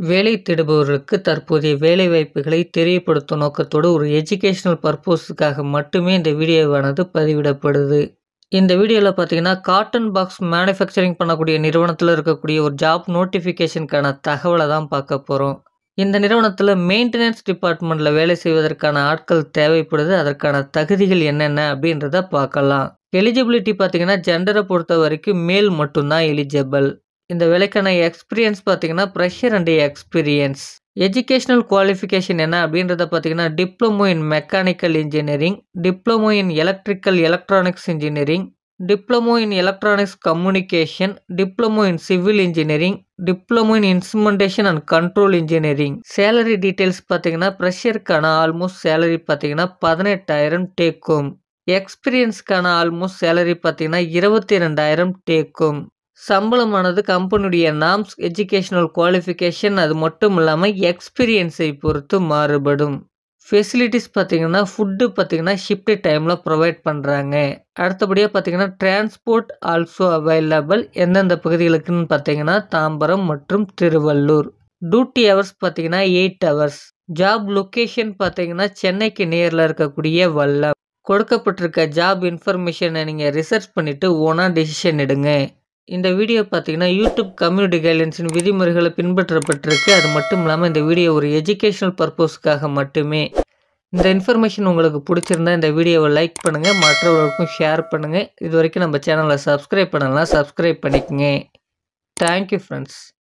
வேலை தேடுபவர்களுக்கு தற்போதைய வேலைவாய்ப்புகளை தெரியப்படுத்தும் நோக்கத்தோடு ஒரு எஜுகேஷனல் பர்பஸுக்காக மட்டுமே இந்த வீடியோவானது பதிவிடப்படுது. இந்த வீடியோவில் பார்த்தீங்கன்னா, காட்டன் பாக்ஸ் மேனுஃபேக்சரிங் பண்ணக்கூடிய நிறுவனத்தில் இருக்கக்கூடிய ஒரு ஜாப் நோட்டிஃபிகேஷனுக்கான தகவலை தான் பார்க்க போகிறோம். இந்த நிறுவனத்தில் மெயின்டெனன்ஸ் டிபார்ட்மெண்ட்டில் வேலை செய்வதற்கான ஆட்கள் தேவைப்படுது. அதற்கான தகுதிகள் என்னென்ன அப்படின்றத பார்க்கலாம். எலிஜிபிலிட்டி பார்த்தீங்கன்னா, ஜெண்டரை பொறுத்த வரைக்கும் மேல் மட்டும்தான் எலிஜிபிள். இந்த வேலைக்கான எக்ஸ்பீரியன்ஸ் பார்த்தீங்கன்னா, fresher and experience. Educational qualification என்ன அப்படின்றத பார்த்தீங்கன்னா, diploma in mechanical engineering, diploma in electrical electronics engineering, diploma in electronics communication, diploma in civil engineering, diploma in instrumentation and control engineering. Salary details பார்த்தீங்கன்னா, ஃப்ரெஷருக்கான almost salary பார்த்தீங்கன்னா 18,000 take home. எக்ஸ்பீரியன்ஸ்க்கான almost salary பார்த்தீங்கன்னா 22,000 take home. சம்பளமானது கம்பெனியுடைய norms, educational qualification அது மட்டும் இல்லாமல் எக்ஸ்பீரியன்ஸை பொறுத்து மாறுபடும். ஃபெசிலிட்டிஸ் பார்த்தீங்கன்னா, ஃபுட்டு பார்த்தீங்கன்னா ஷிஃப்ட் டைமில் ப்ரொவைட் பண்ணுறாங்க. அடுத்தபடியாக பார்த்தீங்கன்னா, டிரான்ஸ்போர்ட் ஆல்சோ அவைலபிள். எந்தெந்த பகுதிகளுக்குன்னு பார்த்தீங்கன்னா, தாம்பரம் மற்றும் திருவள்ளூர். டியூட்டி ஹவர்ஸ் பார்த்தீங்கன்னா 8 ஹவர்ஸ். ஜாப் லொக்கேஷன் பார்த்தீங்கன்னா, சென்னைக்கு நேரில் இருக்கக்கூடிய வல்லம். கொடுக்கப்பட்டிருக்க ஜாப் இன்ஃபர்மேஷனை நீங்கள் ரிசர்ச் பண்ணிவிட்டு ஓனாக டெசிஷன் எடுங்க. இந்த வீடியோ பார்த்தீங்கன்னா, யூடியூப் கம்யூனிட்டி கைட்லைன்ஸின் விதிமுறைகளை பின்பற்றப்பட்டிருக்கு. அது மட்டும் இல்லாமல் இந்த வீடியோ ஒரு எஜுகேஷனல் பர்பஸ்க்காக மட்டுமே. இந்த இன்ஃபர்மேஷன் உங்களுக்கு பிடிச்சிருந்தா இந்த வீடியோவை லைக் பண்ணுங்கள், மற்றவர்களுக்கும் ஷேர் பண்ணுங்கள். இது வரைக்கும் நம்ம சேனலை சப்ஸ்கிரைப் பண்ணலாம், சப்ஸ்கிரைப் பண்ணிக்கங்க. Thank you friends.